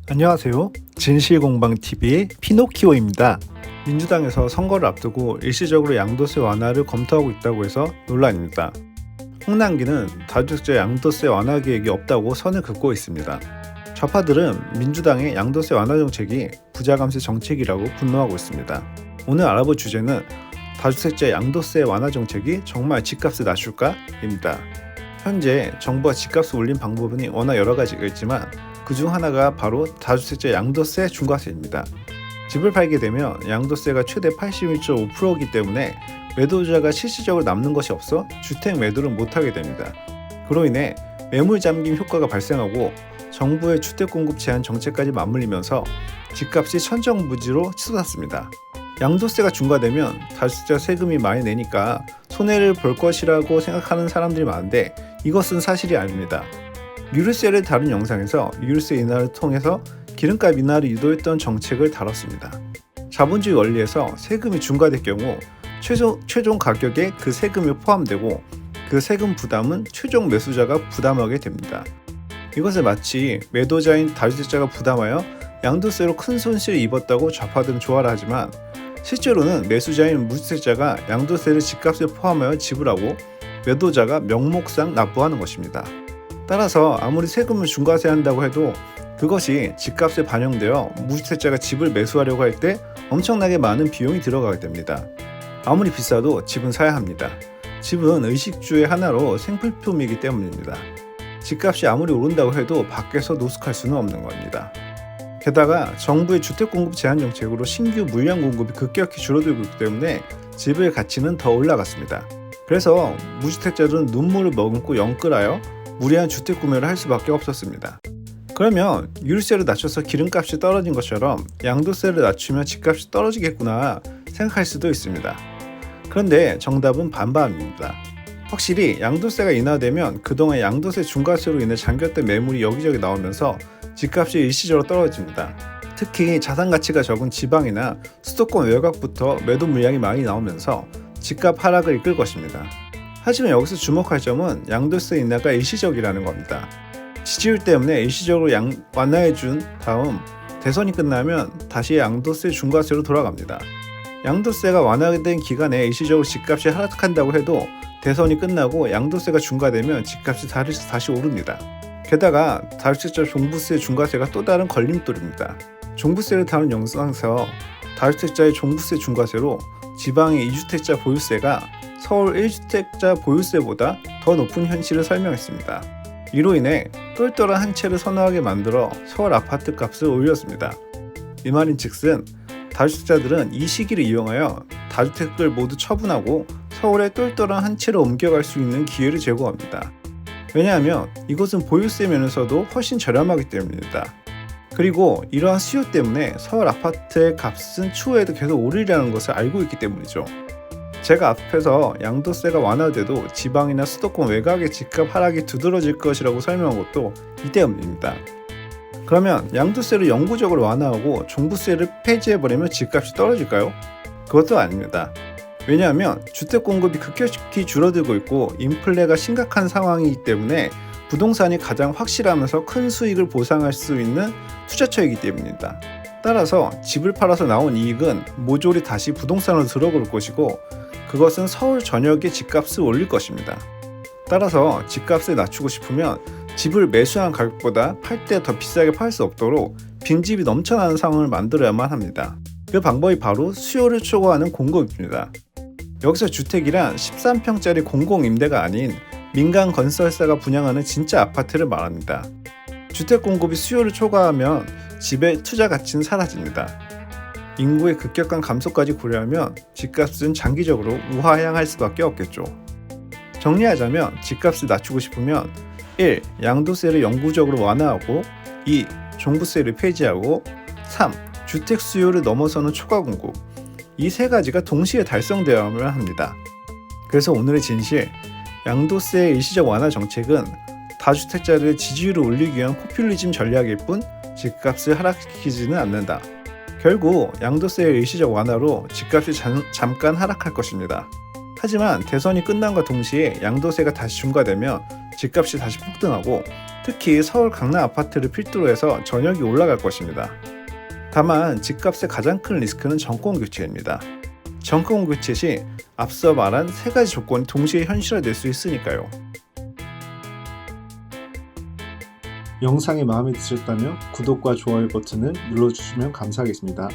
안녕하세요. 진실공방TV의 피노키오입니다. 민주당에서 선거를 앞두고 일시적으로 양도세 완화를 검토하고 있다고 해서 논란입니다. 홍남기는 다주택자 양도세 완화 계획이 없다고 선을 긋고 있습니다. 좌파들은 민주당의 양도세 완화 정책이 부자 감세 정책이라고 분노하고 있습니다. 오늘 알아볼 주제는 다주택자 양도세 완화 정책이 정말 집값을 낮출까? 입니다. 현재 정부가 집값을 올린 방법은 워낙 여러 가지가 있지만 그중 하나가 바로 다주택자 양도세 중과세입니다. 집을 팔게 되면 양도세가 최대 81.5%이기 때문에 매도자가 실질적으로 남는 것이 없어 주택 매도를 못하게 됩니다. 그로 인해 매물 잠김 효과가 발생하고 정부의 주택 공급 제한 정책까지 맞물리면서 집값이 천정부지로 치솟았습니다. 양도세가 중과되면 다주택자 세금이 많이 내니까 손해를 볼 것이라고 생각하는 사람들이 많은데 이것은 사실이 아닙니다. 유류세를 다룬 영상에서 유류세 인하를 통해서 기름값 인하를 유도했던 정책을 다뤘습니다. 자본주의 원리에서 세금이 중과될 경우 최종 가격에 그 세금이 포함되고 그 세금 부담은 최종 매수자가 부담하게 됩니다. 이것을 마치 매도자인 다주택자가 부담하여 양도세로 큰 손실을 입었다고 좌파들은 조화를 하지만 실제로는 매수자인 무주택자가 양도세를 집값에 포함하여 지불하고 매도자가 명목상 납부하는 것입니다. 따라서 아무리 세금을 중과세한다고 해도 그것이 집값에 반영되어 무주택자가 집을 매수하려고 할 때 엄청나게 많은 비용이 들어가게 됩니다. 아무리 비싸도 집은 사야 합니다. 집은 의식주의 하나로 생필품이기 때문입니다. 집값이 아무리 오른다고 해도 밖에서 노숙할 수는 없는 겁니다. 게다가 정부의 주택 공급 제한 정책으로 신규 물량 공급이 급격히 줄어들고 있기 때문에 집의 가치는 더 올라갔습니다. 그래서 무주택자들은 눈물을 머금고 영끌하여 무리한 주택 구매를 할 수밖에 없었습니다. 그러면 유류세를 낮춰서 기름값이 떨어진 것처럼 양도세를 낮추면 집값이 떨어지겠구나 생각할 수도 있습니다. 그런데 정답은 반반입니다. 확실히 양도세가 인하되면 그동안 양도세 중과세로 인해 잠겼던 매물이 여기저기 나오면서 집값이 일시적으로 떨어집니다. 특히 자산 가치가 적은 지방이나 수도권 외곽부터 매도 물량이 많이 나오면서 집값 하락을 이끌 것입니다. 하지만 여기서 주목할 점은 양도세 인하가 일시적이라는 겁니다. 지지율 때문에 일시적으로 완화해준 다음 대선이 끝나면 다시 양도세 중과세로 돌아갑니다. 양도세가 완화된 기간에 일시적으로 집값이 하락한다고 해도 대선이 끝나고 양도세가 중과되면 집값이 다시 오릅니다. 게다가 다주택자 종부세 중과세가 또 다른 걸림돌입니다. 종부세를 다룬 영상에서 다주택자의 종부세 중과세로 지방의 2주택자 보유세가 서울 1주택자 보유세보다 더 높은 현실을 설명했습니다. 이로 인해 똘똘한 한 채를 선호하게 만들어 서울 아파트 값을 올렸습니다. 이 말인즉슨 다주택자들은 이 시기를 이용하여 다주택을 모두 처분하고 서울에 똘똘한 한 채로 옮겨갈 수 있는 기회를 제공합니다. 왜냐하면 이곳은 보유세 면에서도 훨씬 저렴하기 때문입니다. 그리고 이러한 수요 때문에 서울 아파트의 값은 추후에도 계속 오르리라는 것을 알고 있기 때문이죠. 제가 앞에서 양도세가 완화돼도 지방이나 수도권 외곽의 집값 하락이 두드러질 것이라고 설명한 것도 이 때문입니다. 그러면 양도세를 영구적으로 완화하고 종부세를 폐지해버리면 집값이 떨어질까요? 그것도 아닙니다. 왜냐하면 주택 공급이 급격히 줄어들고 있고 인플레가 심각한 상황이기 때문에 부동산이 가장 확실하면서 큰 수익을 보상할 수 있는 투자처이기 때문입니다. 따라서 집을 팔아서 나온 이익은 모조리 다시 부동산으로 들어올 것이고 그것은 서울 전역의 집값을 올릴 것입니다. 따라서 집값을 낮추고 싶으면 집을 매수한 가격보다 팔 때 더 비싸게 팔 수 없도록 빈집이 넘쳐나는 상황을 만들어야만 합니다. 그 방법이 바로 수요를 초과하는 공급입니다. 여기서 주택이란 13평짜리 공공임대가 아닌 민간 건설사가 분양하는 진짜 아파트를 말합니다. 주택 공급이 수요를 초과하면 집의 투자 가치는 사라집니다. 인구의 급격한 감소까지 고려하면 집값은 장기적으로 우하향할 수밖에 없겠죠. 정리하자면 집값을 낮추고 싶으면 1. 양도세를 영구적으로 완화하고 2. 종부세를 폐지하고 3. 주택 수요를 넘어서는 초과 공급 이 세 가지가 동시에 달성되어야만 합니다. 그래서 오늘의 진실 양도세의 일시적 완화 정책은 다주택자들의 지지율을 올리기 위한 포퓰리즘 전략일 뿐 집값을 하락시키지는 않는다. 결국 양도세의 일시적 완화로 집값이 잠깐 하락할 것입니다. 하지만 대선이 끝남과 동시에 양도세가 다시 중과되면 집값이 다시 폭등하고 특히 서울 강남 아파트를 필두로 해서 전역이 올라갈 것입니다. 다만 집값의 가장 큰 리스크는 정권 교체입니다. 정권 교체 시 앞서 말한 세 가지 조건이 동시에 현실화될 수 있으니까요. 영상이 마음에 드셨다면 구독과 좋아요 버튼을 눌러주시면 감사하겠습니다.